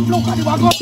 luka di bagol.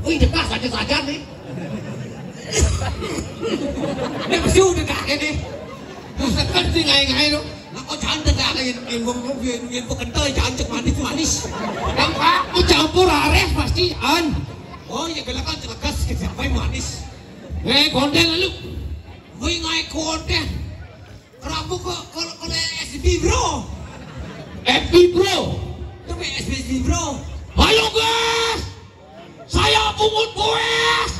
Wih, dekat saja nih. Ini kesiu dekat ini. Kan sih ngai lo. Aku cantik dekat ini. Yang pekentai cantik manis. Yang aku campur ares pasti an. Oh ya gelakan celakas sampai manis. Konten lalu. Wih ngai konten. Kenapa kok SB bro? FB bro. Tapi SB bro. Halo guys. Saya pungut bues.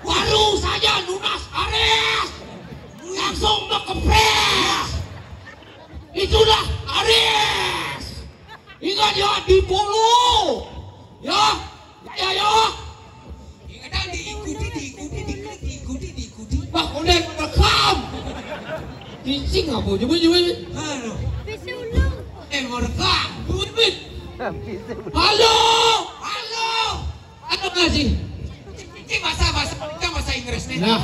Baru saja lunas Ares. Langsung kepres. Itulah Ares. Ingat ya di follow. Ya. Ingat diikuti. Bah, udah rekam. Cincing apa? Coba. Halo. Mau rekam. Halo. Ano nga si? Bahasa Inggris nih. Nah.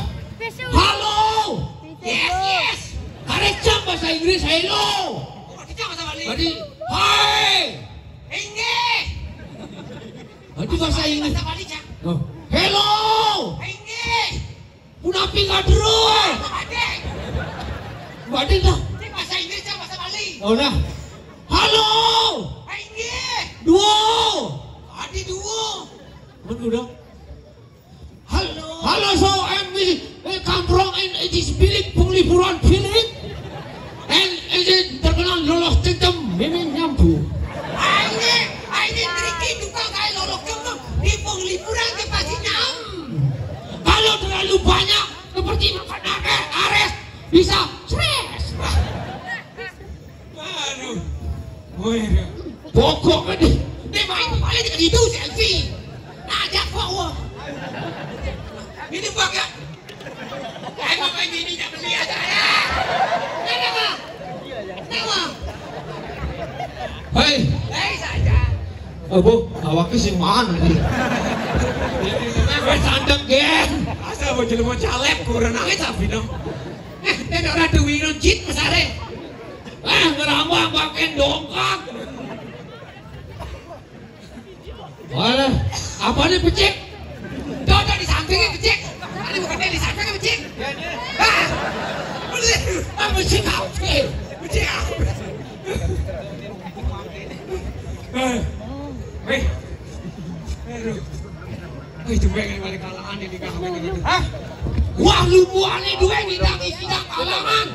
Yes. Karecang bahasa Inggris hello. Karecang bahasa Bali. Berarti hai. Inggih. Berarti bahasa Inggris. Bahasa Bali, Cak. Oh. Hello. Inggih. Punapi ngadro. Badeng. Badeng dah. Ini bahasa Inggris Cak, bahasa Bali. Oh nah. Halo. Inggih. Duo. Adi duo. Betul dah. Halo, so come from and it is bilik penglipuran bilik and it terkenal lolos centem memang nyampu. Ini triki tukang kayak lolos centem di penglipuran ke pasti nyam. Kalau terlalu banyak seperti makan ares bisa stres. Aduh, pokok kan dia main paling dekat itu selfie. Ajak bawa. Ini baga. Emang ini jangan lihat saya. Kenapa? Hei saja. Bu, awaknya sing mana nih? Sandang gen. Asal bocil mau calep kurang nangis tapi dong. Tidak ada duit nonjit masare. Ngerambang pakai dongkak. Wala, apa nih becek? Dodo di sampingnya becek. Ini bukan di sampingnya becek. Becek apa? Becek apa? Itu pengen balik kalangan ini kalangan. Hah? Wah lu buahnya dua tidak kalangan.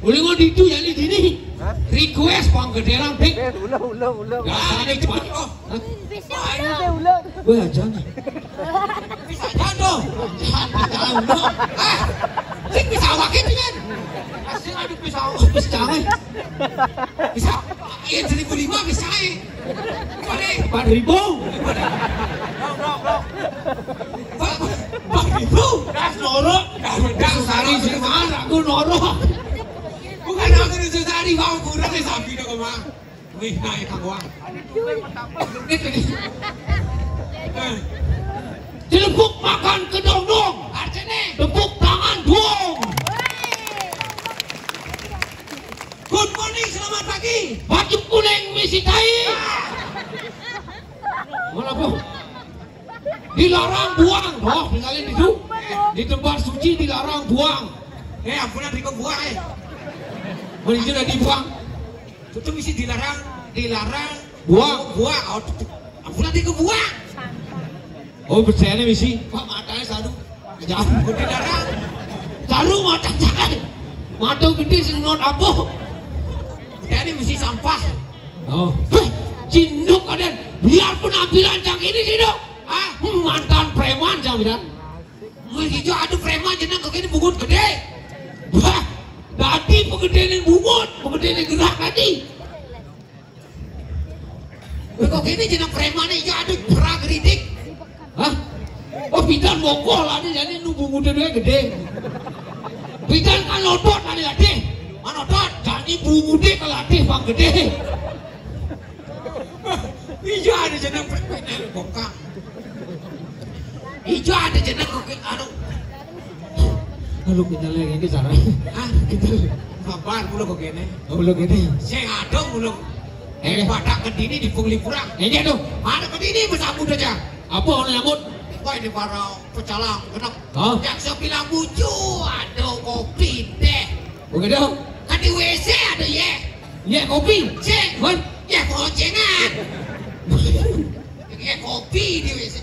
Boleh ngomong itu ya di sini. Request pang gederang pik. Ulang. Gak ada cepat. Ulang. Wah jangan. Bisa jatuh. Jangan dong. Sik bisa wakil kan? Asing aduh bisa. Bisa. Iya 1.500 bisa. 4.000. 4.000. Das norok. Das sari sing mana aku norok. Bukan aku disesari bang kurang nih sapi dong bang. Wih naik kawan. Telepuk makan kedong-dong. Artinya tepuk tangan dong. Good morning, selamat pagi. Baju kuning misi tai. Mana bu? Dilarang buang, oh tinggalin itu. Di tempat suci dilarang buang. Ampunan di buang Beli sudah dibuang. Itu misi dilarang buang. Ampunan di buang. Oh percayanya misi. Pak matanya sadu. Jangan dilarang. Taruh mata jangan. Mata gede sing non apa? Ini misi sampah. Oh. Cinduk kalian. Biarpun ambilan cang ini cinduk. Mantan preman jaminan. Hijau aduh preman jenang kegini bungut gede. Wah, tadi pengedenin bungut, pengedenin gerak tadi. Kok gini jenang preman hijau aduh berak geridik. Hah? Oh pidan bokol ada jadi nu bungutnya gede. Pidan kan lodot ada latih. Mana lodot? Jadi bungutnya kelatih bang gede. Hijau ada jenang preman bongkang. Hijau ada jenang kukit anu. Lalu kita lagi ini cara. Kita kabar mulu kok gini. Mulu gini. Saya ngadong mulu. Pada kedini di penglipuran. Ini tuh. Ada kedini bersambut aja. Apa orang nyambut? Wah ini para pecalang kenapa? Yang saya bilang bucu. Aduh kopi deh. Begitu? Kan di WC ada ya. Ya kopi. Cek. Ya boncengan. Ya kopi di WC.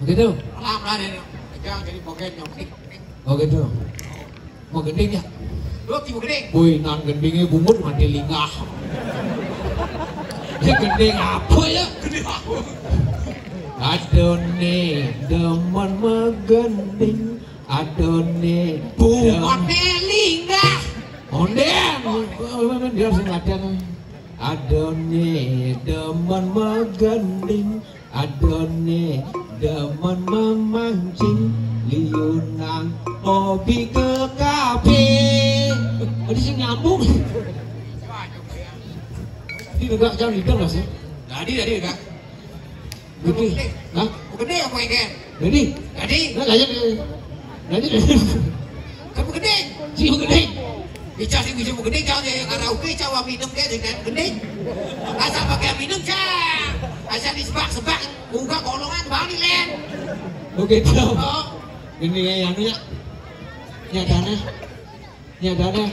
Begitu? Alhamdulillah. Jangan jadi poket nyokik. Oh gitu. Mau gending ya? Lu tiba gending? Wih, nan gendingnya bungut mati linggah. Ini gending apa ya? Gending apa? Adone demen megending. Adone bungut linggah. Onden. Dia harus ngatain. Adone demen megending. Adone demen memancing liunan hobi ke kafe. Ada sih nyambung. Ini enggak jauh lidah nggak sih? Tadi enggak. Gede, hah? Gede apa ikan? Jadi, nggak lanjut. Nanti kamu gede, sih gede. Bicara sih bisa gede jauh yang karaoke cawa minum dia dengan gede. Asal pakai minum cah, asal disebak-sebak, buka kolongan balik len. Oke tahu. Ini ya anunya, nyadane.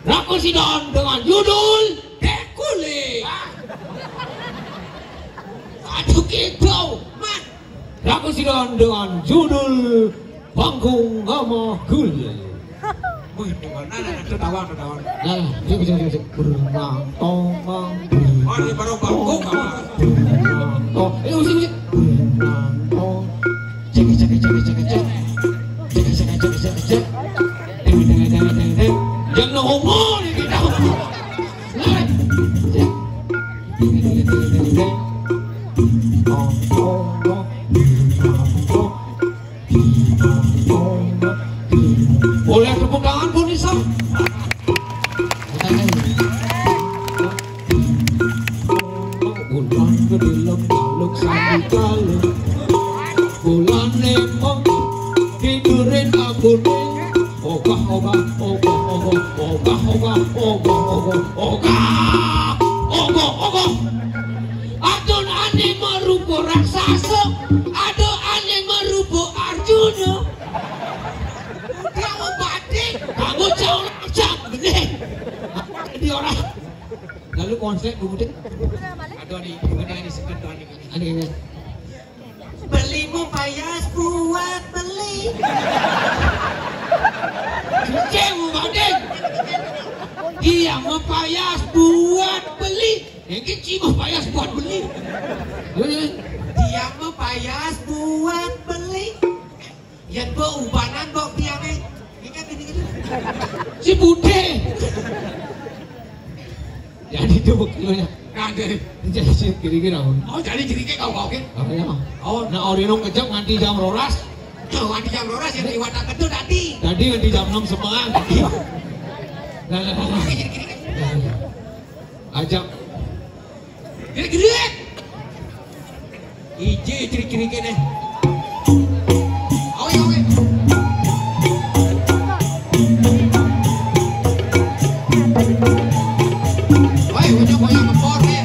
Rakun Sidon dengan judul Hekule. Aduh gitu, man. Rakun Sidon dengan judul Panggung Gama Gule. Wih, mana tertawan. Nah, cek. Berenang tomang. Oh, ini baru panggung apa? Oh, musik. Berenang tong. Cek. Jangan ngomong nih kita. Boleh tepuk tangan pun bisa. Bulan gelap sambil kalem. Bulan lemong tidurin aku nih. Ogah. Adon ane merupa raksasa, adon ane merupa Arjuna. Dia membati, kamu jauh macam benih. Jadi orang. Lalu konsep bukan? Adon ni, bukan ni sekedar ni. Ani. Belimu payas buat beli. Kecewa badeng. Dia mempayas buat beli. Yang kecil mempayas buat beli. Dia mempayas buat beli. Yang berubanan bok dia ni. Ingat ini. Si Bude. Jadi tu buktinya. Ada. Jadi kira-kira. Oh jadi kira-kira kau ke? Oh, nak orang kejap nganti jam 12. Nganti jam 12 yang lewat tak kedua tadi. Tadi nganti jam 6 semang. Ajak. Kira-kira. Ije kira-kira ni. Awe. Woi, ujung koyak kempor ni.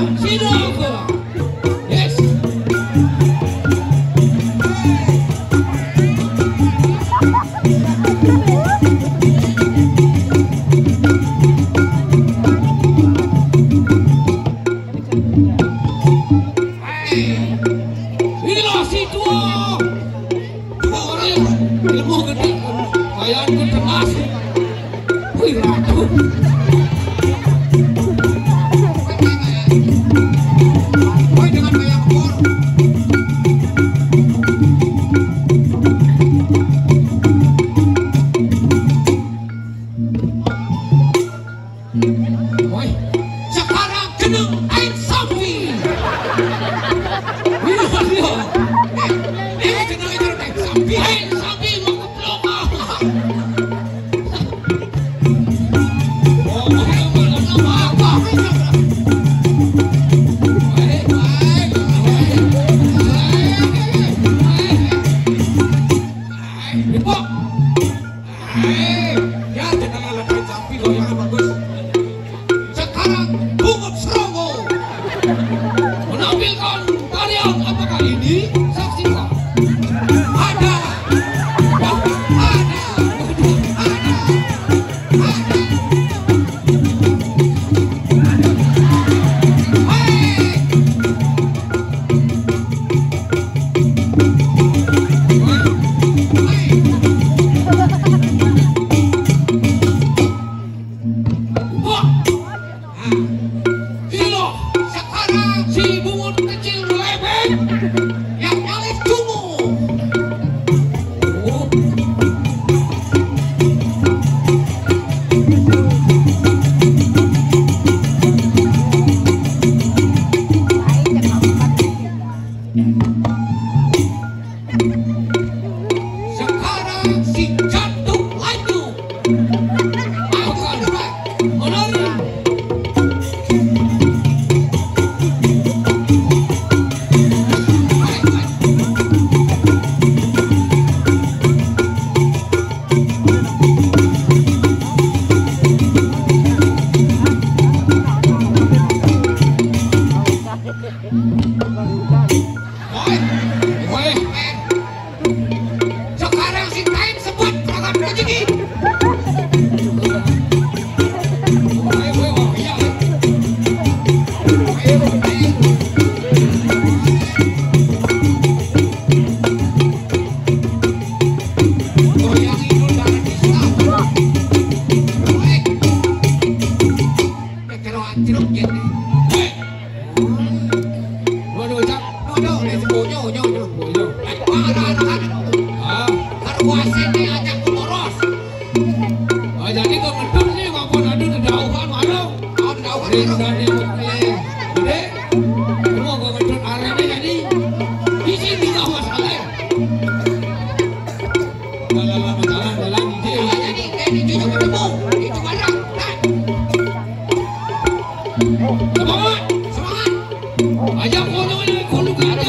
Silahkan. Yes. Inilah si dua orang yang ilmu gede, kayaan ketenas. Wih, ratu. Wih, dengan gaya ekor. Wih, sekarang kena air sapi. Sekarang pungut serogo menampilkan tarian apa kali ini? Saksikan. Ada. Sekarang si bungut kecil lebek yang nyalip cungu. Sekarang si jantung laju. Sekarang si kain sebut perangkat rezeki. Jadi kebetulan nih maupun ada dedauhan mana? Dedauhan gede. Semua kebetulan areanya jadi di sini nggak masalah. Dalam jadi cucu ketemu itu barang. Semangat, semangat. Ajak kono ini kono ke ada.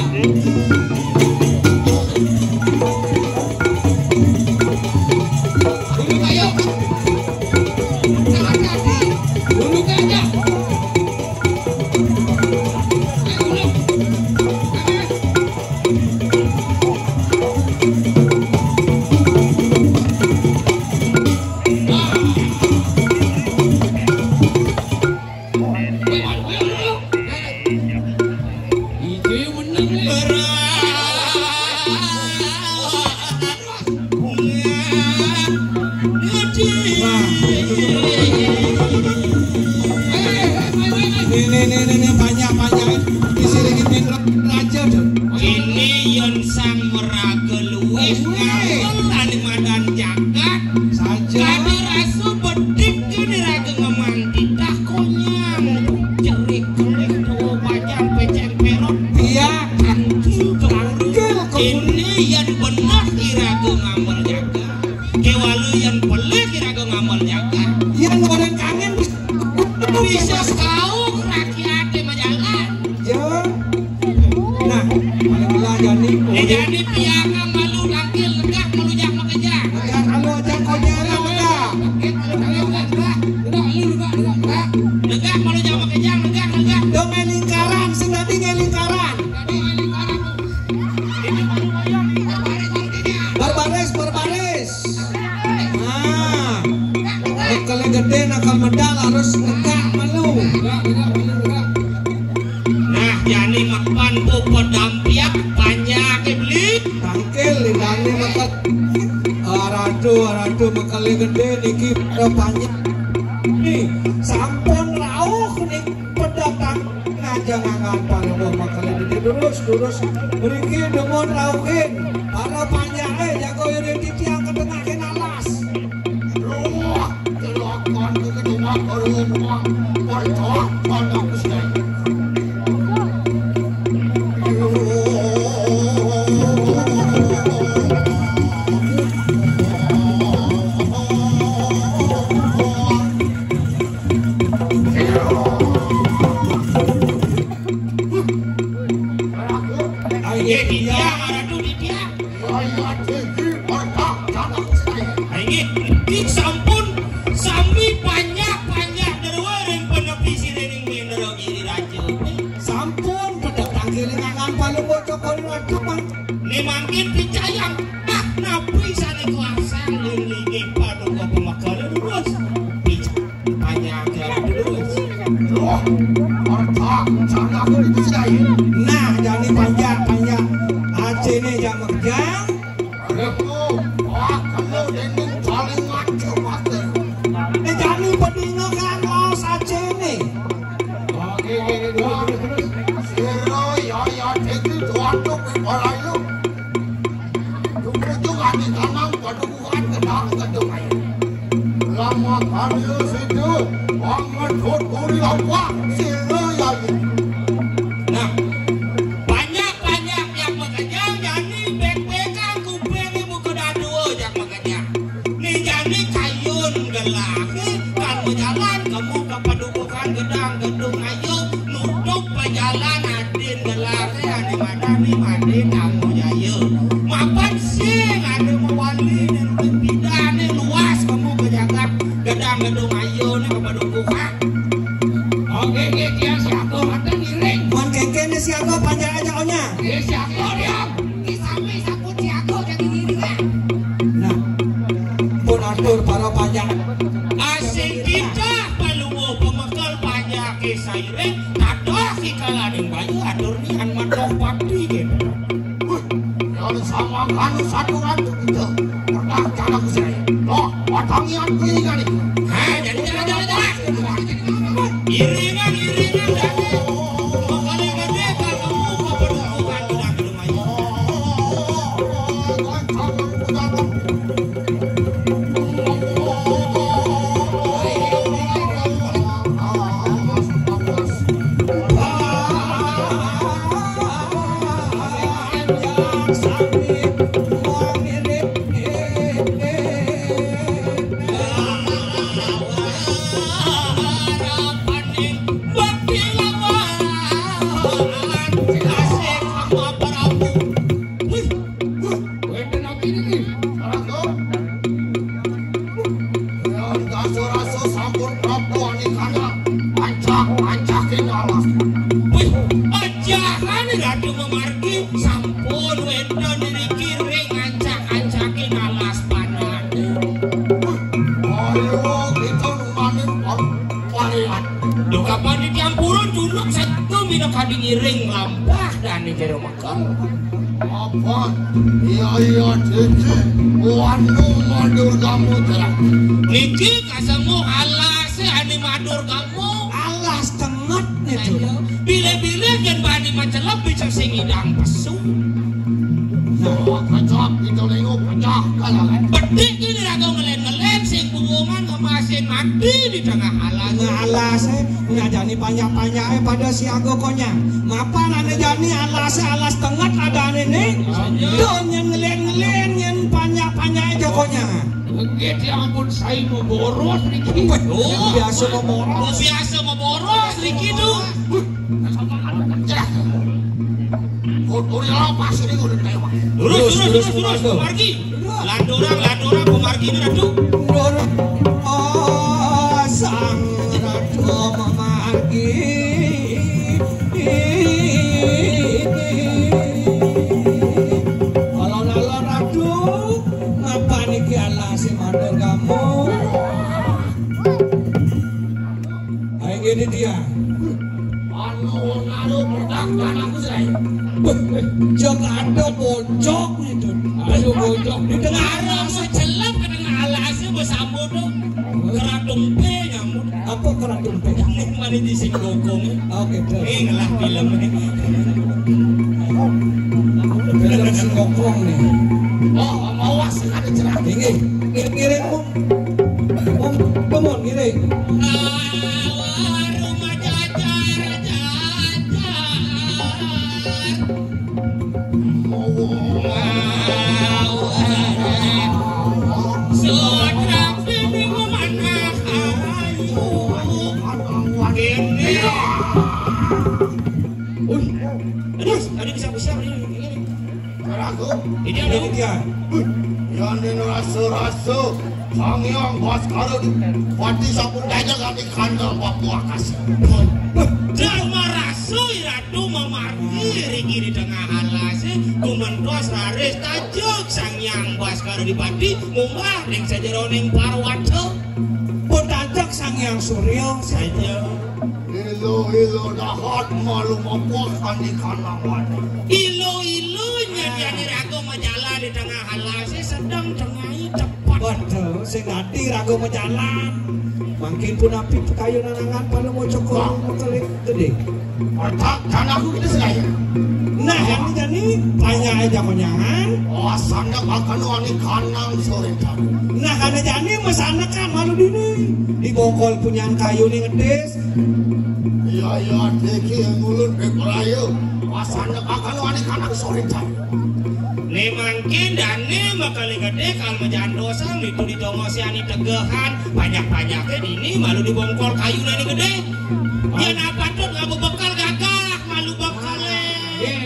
Ini banyak disirigin raja dong. Ini yang sang meraga luwes ngawal alimadan jagat Saja. kadi rasu bedik kini raga ngemanti dah konyang jerik kelik tuh bajang peceng perot Iya. kantil Kantil, ini yang benar iraga ngamal jagat kewalu yang pelik iraga ngamal jagat Yang orang kangen bisa kau rakyat majalah ya. Nah, malah jadi. jadi piangan malu langkil legak malu jak makejak Ya kalau aja konyara udah. legak malu jak makejak legak Domening harus enggak malu. Enggak. Nah, jani makan po pedampiak banyak beli. Tangkil ini makan. Arado makale gede niki banyak. Nih, sampun rauh nih pedatang ngajangan para makale gede terus mriki demun rauhin para panjake jago iri titiang ketengahin alas. Loh, celokon iki cuma karo wong pocok pondok Gusti. Mangkin dicayang nabi sana kuasa lili padu ke pemakal lurus banyak terus Loh, ortak cara aku dipisai. Nah jadi panjang Aceh ini jam kerja Aku kalau dendeng paling macam master. ini jadi pedingo kan os Aceh ini Oke, terus. Siro ya teki tuantuk palayu. Di tanam padukuhan kedang kedung ayo. Lama kali situ, wangan kuri apa sila ya. nah banyak yang makanya jadi bek-bekan kuping ibu kedadu yang makanya nih jadi kayun gelaki kan berjalan kamu ke padukuhan gedung ayo nutup pejalan adin gelaki ane mandi kamu jayo mapan sih ada mewali dan pidane luas kamu kejaga gedung ayo nih ke padukuhan. Oke dia siapa ada ngiring man kengkene siago panjang aja onya dia siapa dia kisame sapu siago jadi ngiring nah pun atur para panjang asing kita paluwo pemakal banyak kisairing tadah kikalaning bayu atur nian matok pakti gitu. Yang sama kan satu rantu itu. Pernah cara aku saya. Loh, watangian ini kan nih. Hah, jadi jalan. Iringan dari makanya gede kalau mau kepedukukan gedung ayo. Ngiring lampah dan jero makan Apa? Iya cici wanu madur kamu terang. niki kasemu alas ane madur kamu alas tenget itu bile-bile gen bani macelep bisa sing idang pesu Kacak itu lengok pecah kalah. bedik ini rago ngelen sing hubungan kemasin mati di tengah alas alas ngajani panjang pada siago konya mapan ane jani alas tenget ada ane nih tuh ngelen nyen panjang jokonya Gede ampun saya mau boros Riki. biasa mau boros Riki tuh. Kotori lapas ini udah lewat. Terus pemargi. Landorang pemargi ini ratu. Oh sang ratu memargi. Kalau nalo ratu ngapa niki ala si mandor kamu. Tak aku saya. Jangan ada bocok itu. Aduh bocok di tengah Arang sejelap ke tengah alasnya bersambut dong. Keratung P nyamut. apa keraton pe. Ini mana di sini gokong. Oke, Ini ngelah film ini. film si kokong nih. Oh, awas ada cerah. Ini ngiring om kemon ngiring. Rumah jajar. Sodrak ini memanah ayu. Ini. Ada bisa ini. Aku. Ini Ini ada. dia. Yang rasa-rasa Sangyang Baskara di Pati Sapun Dajjal kami kandang Papua kasih. Jalma rasui ratu memarkiri di tengah alas kumentos raris tajuk Sangyang Baskara di Pati munggah ning sajeroning parwaca Potajak Sangyang Surya saja Ilo dahat malu mapuakan di kandang wadi. ilu-ilunya dia dirago majalah di tengah alas sedang tengai cepat betul sing ngati rago majalan makin pun api kayu nanangan pada mau cokol metelik gede. Pertak dan aku kita sekaya. Nah yang ini jadi banyak aja konyangan. Asanda akan wani kandang sore tadi. Nah karena jadi masana kan malu dini dibongkol punya kayu nih ngedes. Iya deki mulut beberayu. Asanda akan wani kandang sore tadi. ne mangkin dan ne makali gede kalau majandosang itu ditomosiani tegehan banyak-banyaknya ini malu dibongkol kayu nani gede dia apa tuh nggak bekal gagah malu bekal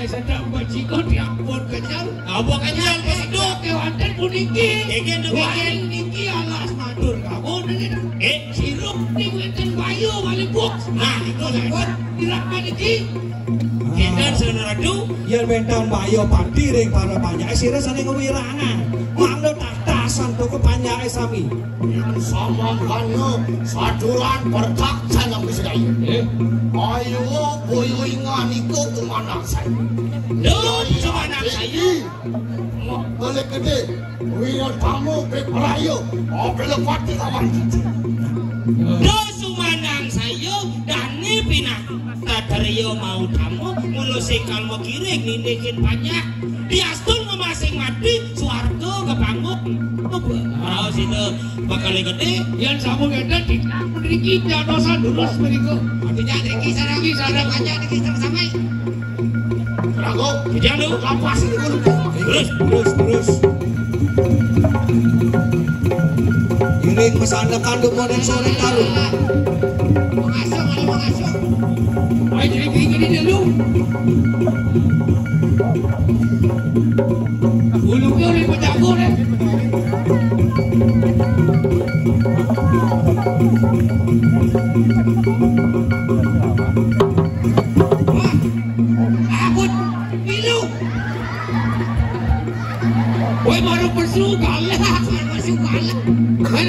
Sedang bajiko diampun kenyal. apa kenyal keseduk Kewanten puniki. Egen demikian Niki alas matur kamu nih. sirup Ning wenten bayu malibuk. nah itu lah Dirakan iki. kita seneradu Yen bentan bayo pati ring para panjake sira sane kewirangan. Mangdo tahtasan toko panjake sami. Yang sama kanu saduran pertak jangan bisa sekaya. Ayo boyo ingan itu kemana saya. Duh, cuma anak saya. Boleh gede, wira tamu beberayu. Oh belepati kawan kita. Duh, sumanang saya dan ini pinah Tadario mau tamu mulusikal mau kiring nindikin banyak diastul memasing mati suarga kebangun harus itu bakal gede Yen samu gede diki dosa lurus mriku. artinya diki sarang aja diki sama Rago, jangan lu kapas ini dulu. Terus. Iring mesana kandung model sore taruh. mengasuh Ayo jadi gini dulu. Bulungnya udah berjago deh. Abut, pilu. Woi baru bersukan lah, bersukan lah. Kan.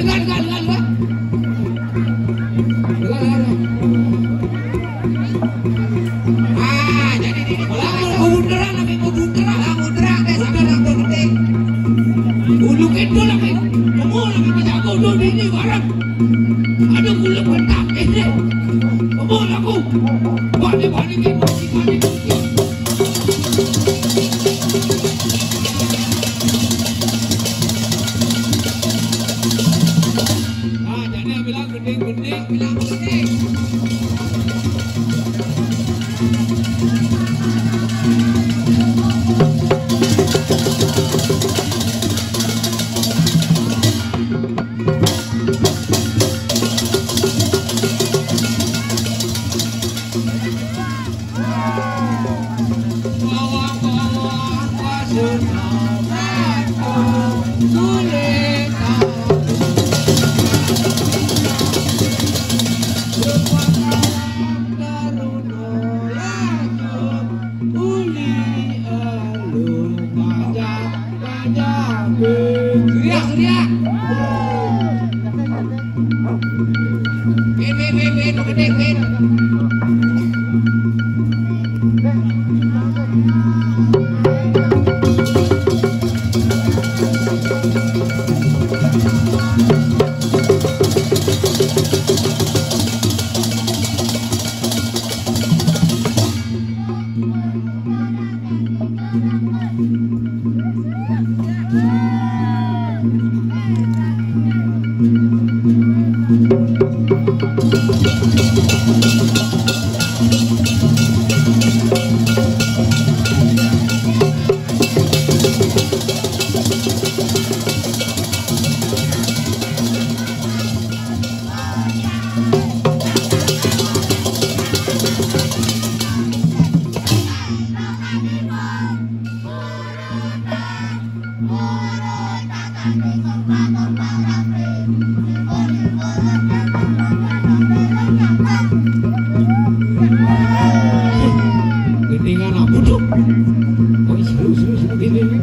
Jadi di kebuderan lagi kebuderan deh sampai orang gede. Bulu itu lagi, kamu lagi berjago dulu ini barang. Ada bulu bentak ini, kamu laku. Balik ini. Jadi bilang gede, bilang gede. Oh, seru. Ini.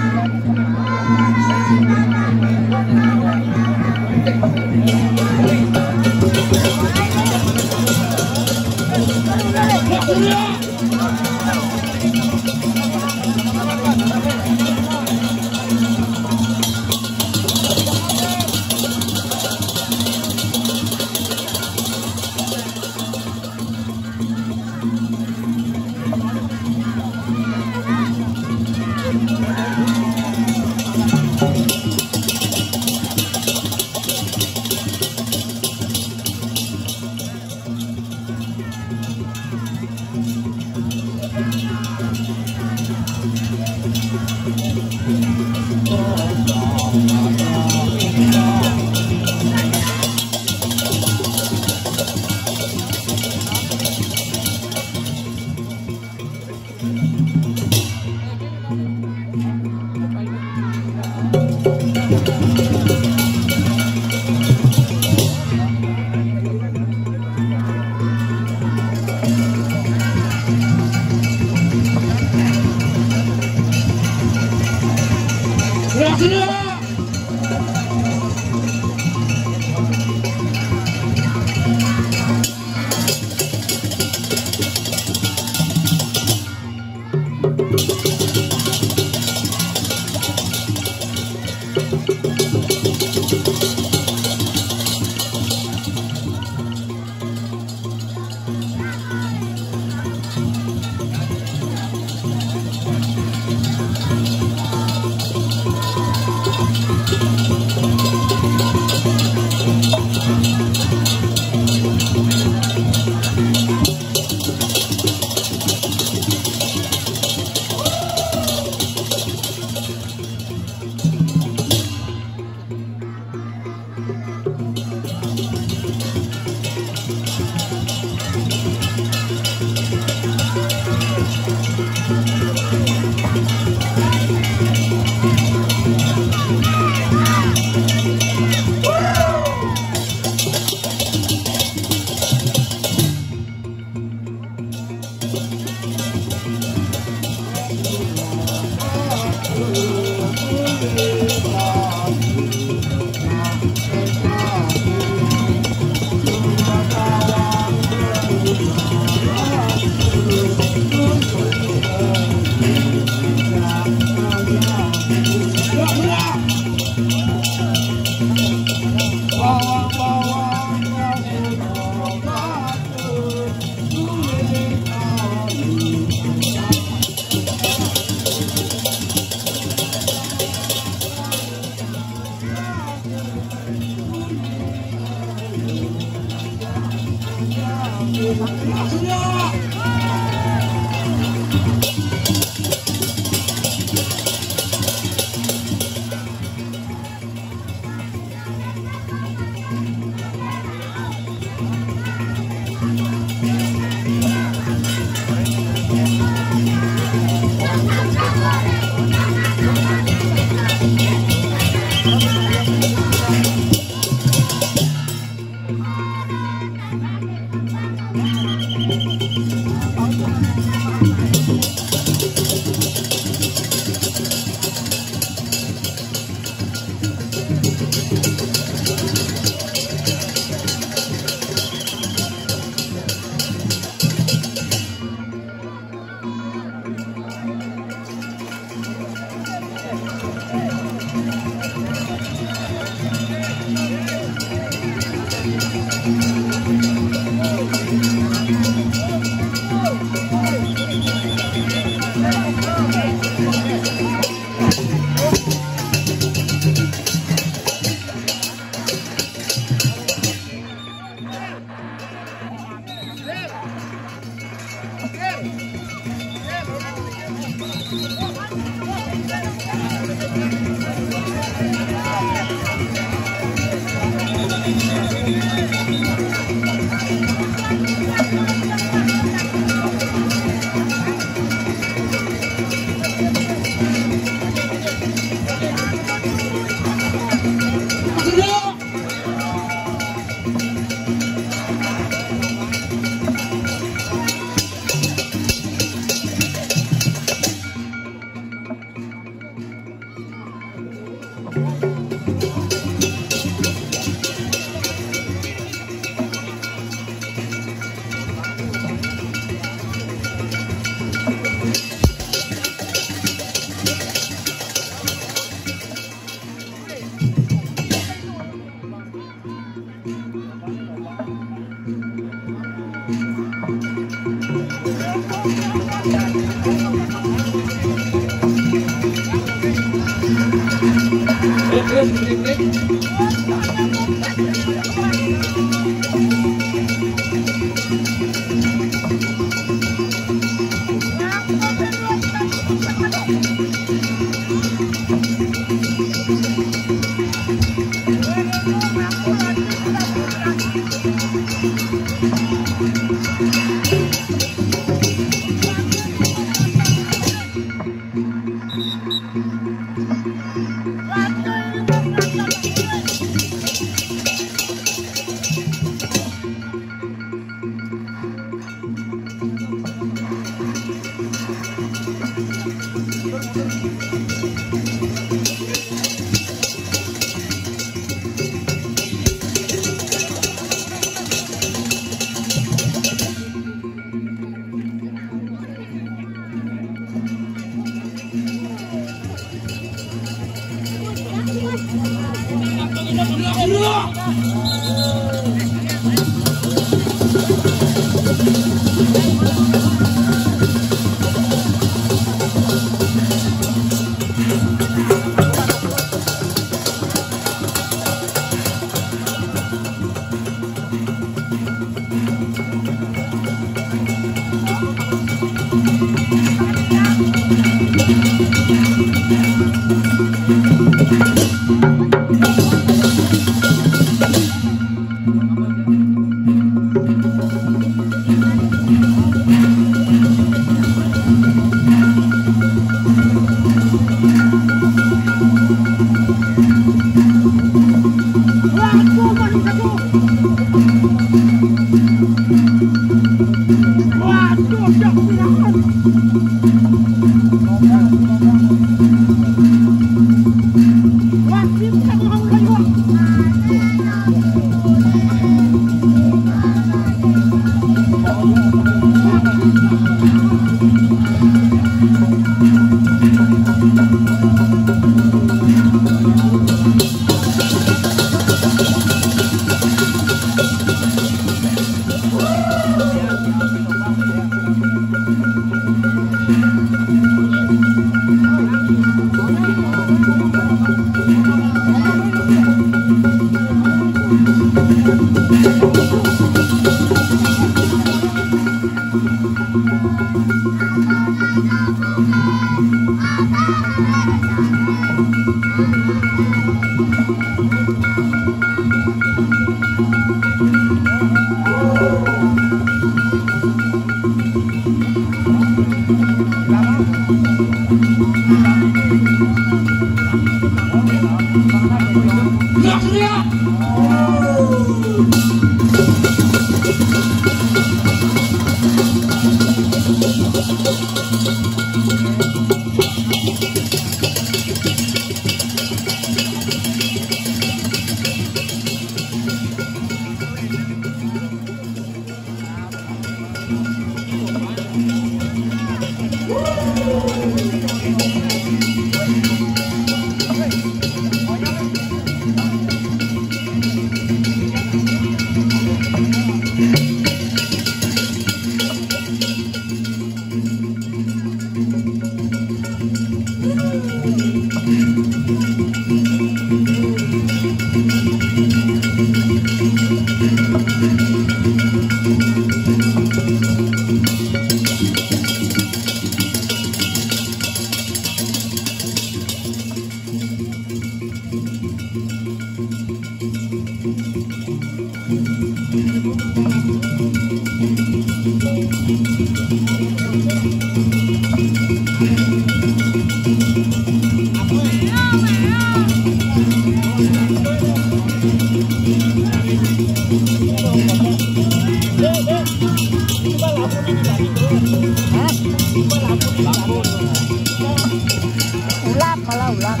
Ulat malah ulat.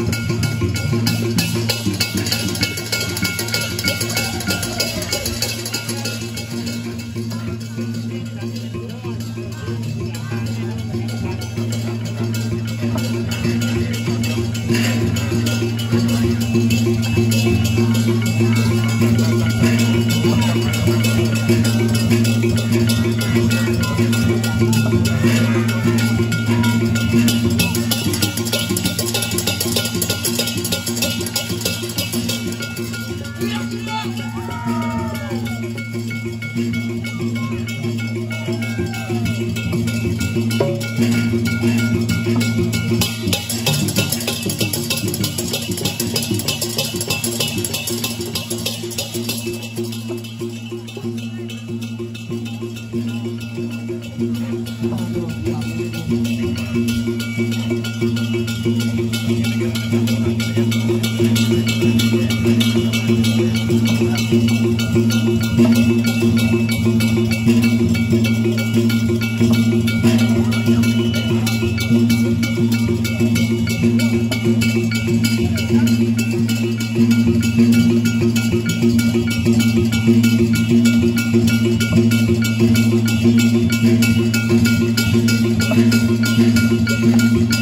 Thank you.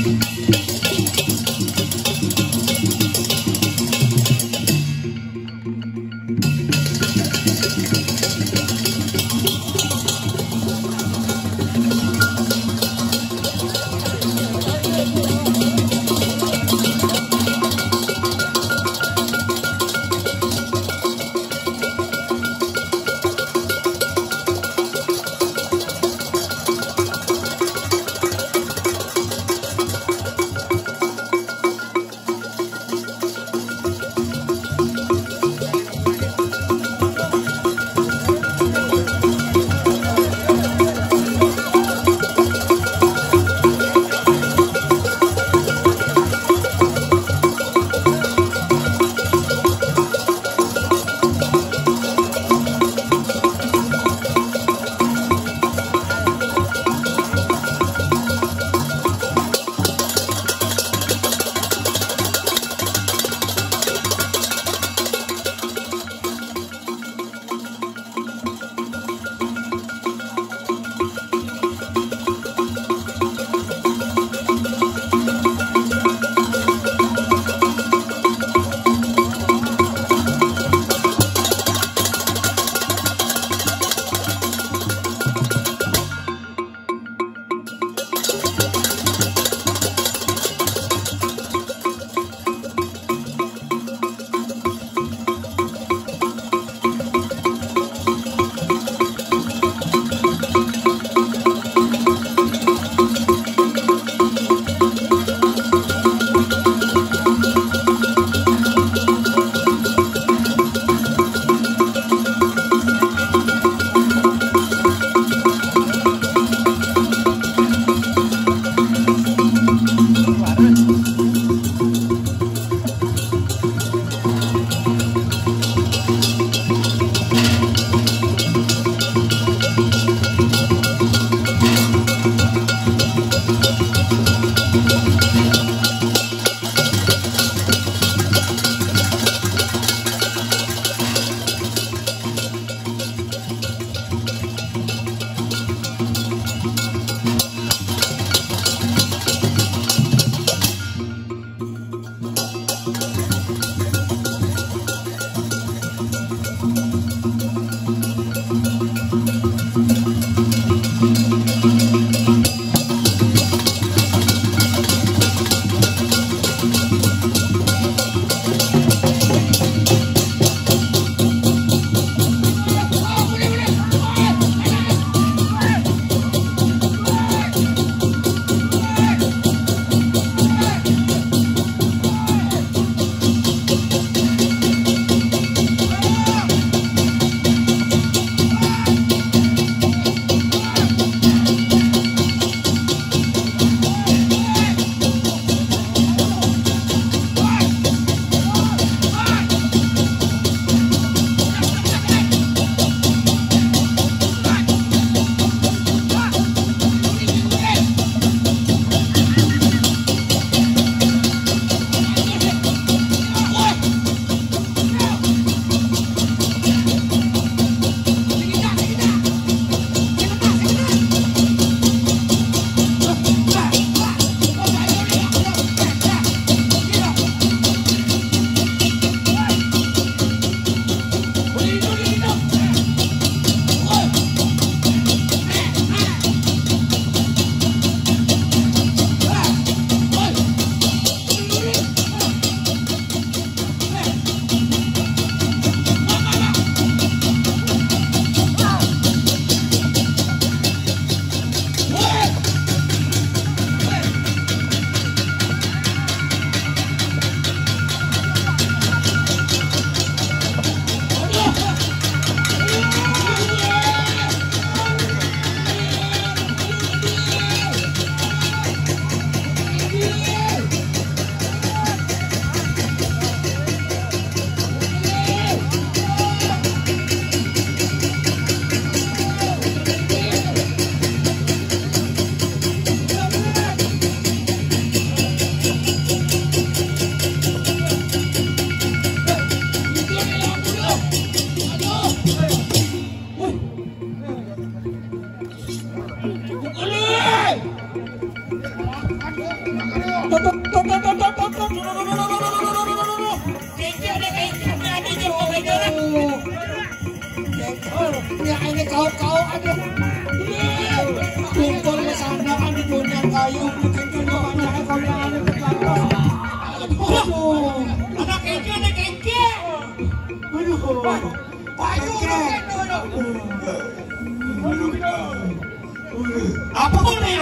Apa nih?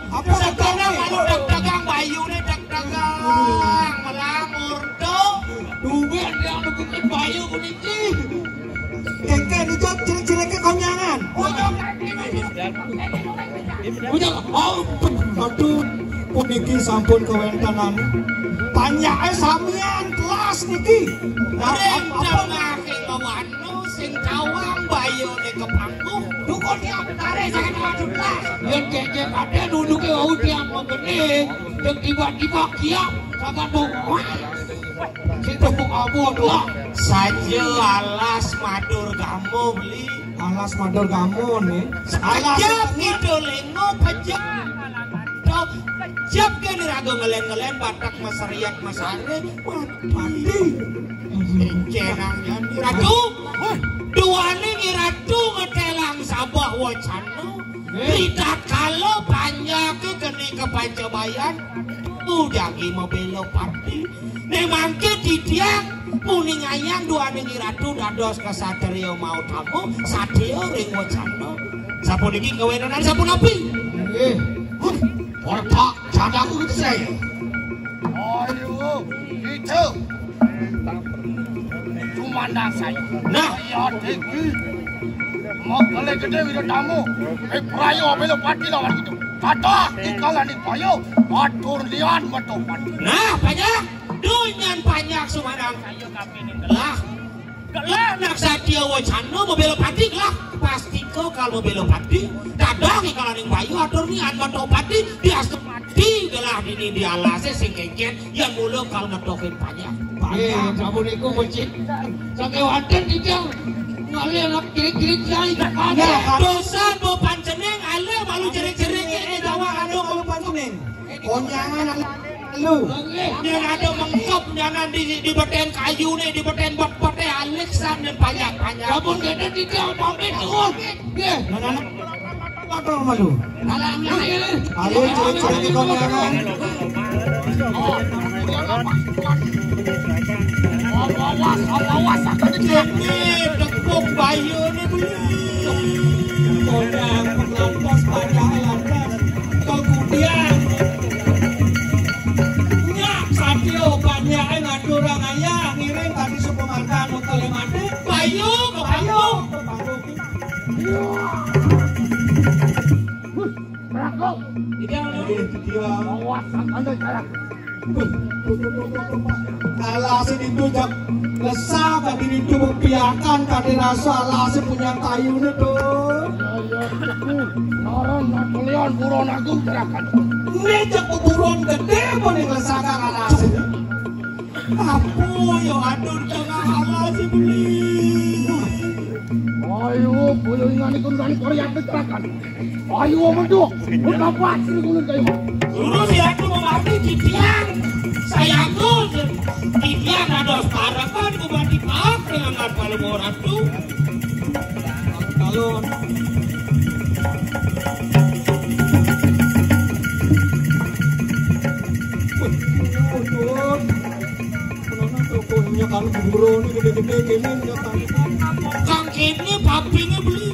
Apa sekarang kalau dagang bayu nih dagang melamur tuh. Duit yang bikin bayu puniki. Keke dicat cilik-ciliknya konyangan. Punya Aduh, puniki sampun kewentanan. Banyak samian kelas niki. Rendang ngake ngawano sing kawang bayu nih ke panggung. Dukun dia tarik jangan waduh kelas. yang keke ada duduknya wau tiang mengening. Yang tiba-tiba kiam sama dukun. Si tepuk abon lah. Saja alas madur kamu beli. Alas madur kamu nih. Saja ngidolengo pejak. Kejap kan rago ngelen-ngelen batak masariak masare. Mandi. Cerang jadi ratu. Duane ngiratu ngetelang sabah wacana. Tidak kalau banyak kene ke Pancabayan. Udagi mobilo pati. Nemangke didiak. Muni ngayang duane ngiratu dados kesatrio mau tamu. Satrio ring wacana. Sapun iki kewenenan sapun api. Ortak jadaku gitu saya. Ayo, itu. Cumandang saya. Nah, Ya, Deki. Mau kali gede wira tamu. Prayo belo pati lawan gitu. Tata, ikalan bayo. Atur lian matopan. nah banyak. Dunyan banyak Sumarang. Lah nak sadia wacana mau belok pati lah. Pasti kau kalau mau belok pati. Dadang kalau ning bayu atur nian mato pati dia mati gelah ini di alasnya sing kengken yang mulu kalau ngetokin banyak. Kamu niku becik. Sampai waden dijang. Ngalih anak kiri-kiri jai tak ada. Dosa mau panceneng ale malu jerik-jerik ini dawa anu Kalau panjeneng. Konyangan lu. yang ada mengkop jangan di beten kayu nih di beten bot-bote Alexan dan banyak-banyak. Kamu gede dijang pamit turun. Nah. Apa malu? Alamnya ini. Ayo cilik-ciliknya konyangan. Awas, akan Ini tepuk bayu nih beli. Konang pengantos banyak lantas. Kemudian nyak satio banyak ngatur orang ayah ngiring tadi sepemarkan ke mati. Bayu ke bayu. Alasin itu jak lesah tadi itu membiarkan tadi rasa alasin punya kayu itu. Naron Napoleon buron aku gerakan. Ini jak kuburon gede pun yang lesah kan alasin. Apu yo atur tengah alasin beli. Ayo, boyo ingani kunani Korea gerakan. Ayo menduk, udah pasti kulit kayu. Dulu si aku memakai titian. Sayangku titian ada parakan kubati pak dengan kalau mau ratu. Kalau punya kalau kuburon ini gede-gede gini Kang kini papinya beli.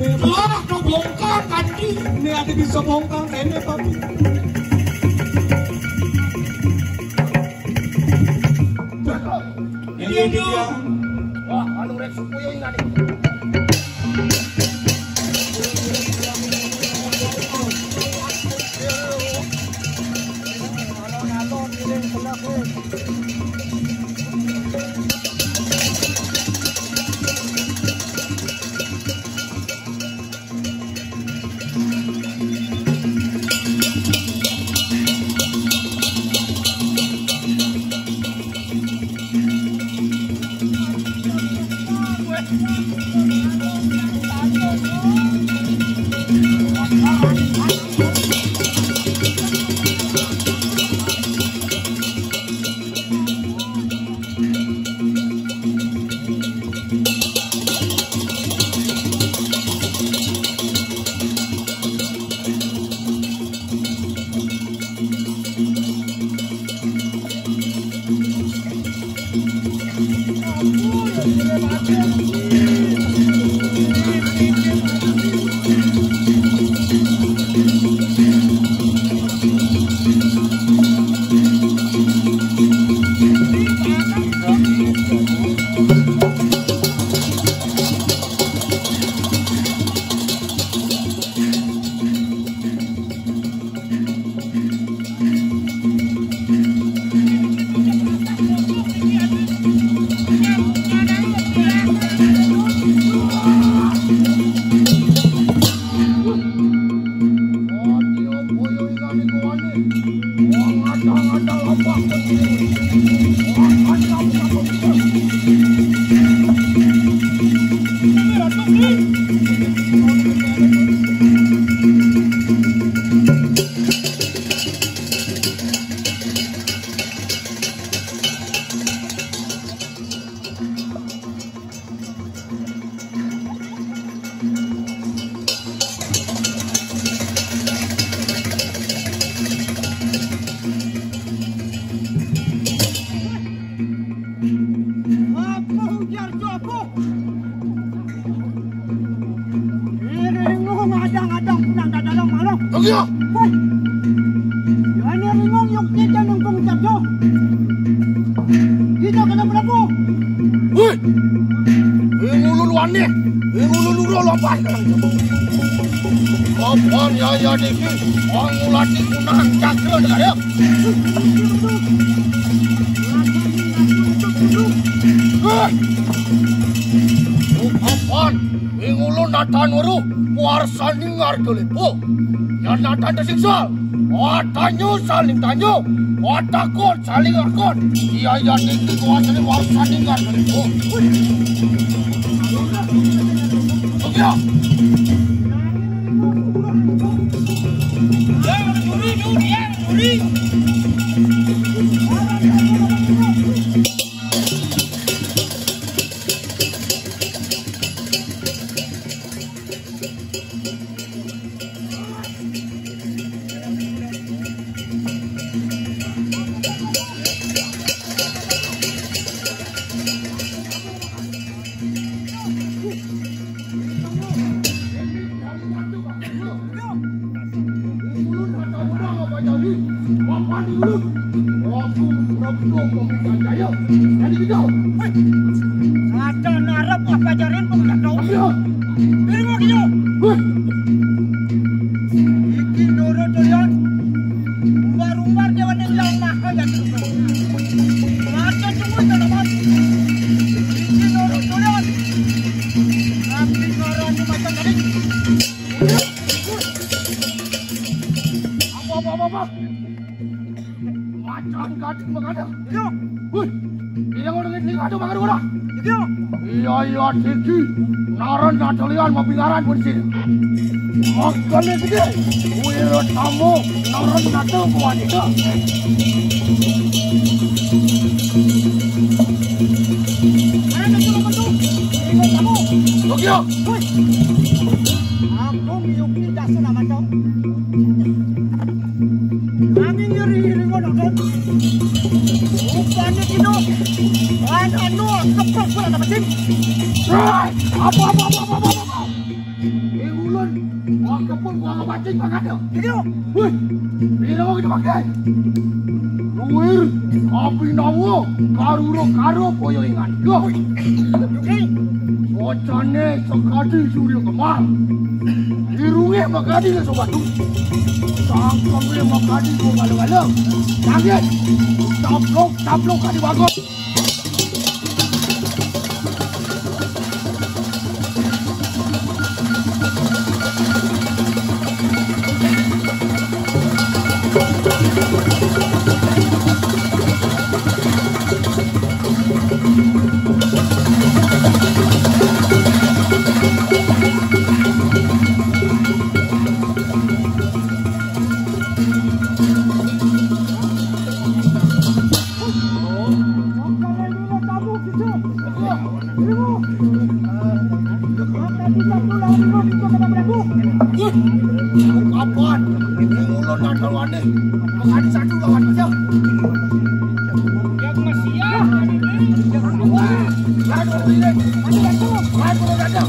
Lah no bongkar kandi. ini ada bisa bongkar ini papi. Iya dia. Wah, anu rek sukuyo ingani. Alon-alon ini kenapa? Iya. Yan yung rimong yung kita ng pangkabyo. Kita ka na berapa? Woi. Ngululuan nih. Ngululu lopan. Apaan ya diki? Orang ngulati kunang cakra dengar ya. Apaan? Ngulu natan waru. Warsaning ngarjuli po. Yang natan tersiksa. Watanyo saling tanyo. Watakon saling akon. Iya diki kuasani warsaning ngarjuli po. Oke. Ada narap apa jarin pun tak tahu. Ini mau kilo. Iki noro tulian. Umbar dewan yang jauh mahal dan terus. Ada semua tanaman. Iki noro tulian. Kami orang di macam tadi. Apa? Macam gadis mengada. Yo, Woi, ini orang ini ada makan orang. yo. Iya, Diki. Naran natalian mabingaran pun sini. Makannya gede. Wira tamu, naran natal buat itu. Mana nak cuba bantu? Ini kamu. Oke. Woi. Aku miyuki jasa nama kau. Kami ngiri ngono kan. Rupanya kino. Anu kepal pula dapat tim. Right. Apa? Ulun, aku pun gua bacing mangada. Kino. Woi, ini mau kita pakai. Luir, api nawo, karo koyo ingat. Yo. Yuki. Ocane sekali suryo kemal. Irunge magadi ke sobat tu. Sangkamnya magadi ko malu-malu. Jangan. Taplok kadi bagus. Apaan? Ulun natal wani. Magadi satu lawan aja. Yang masih ya. Ada.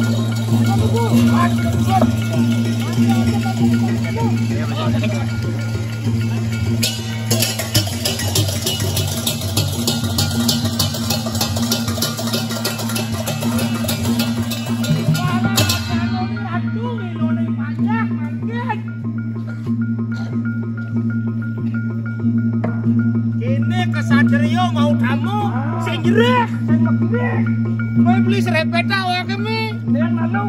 Kesadario mau tamu sing jereh sing megih kowe beli serepeta wae kene nek lalu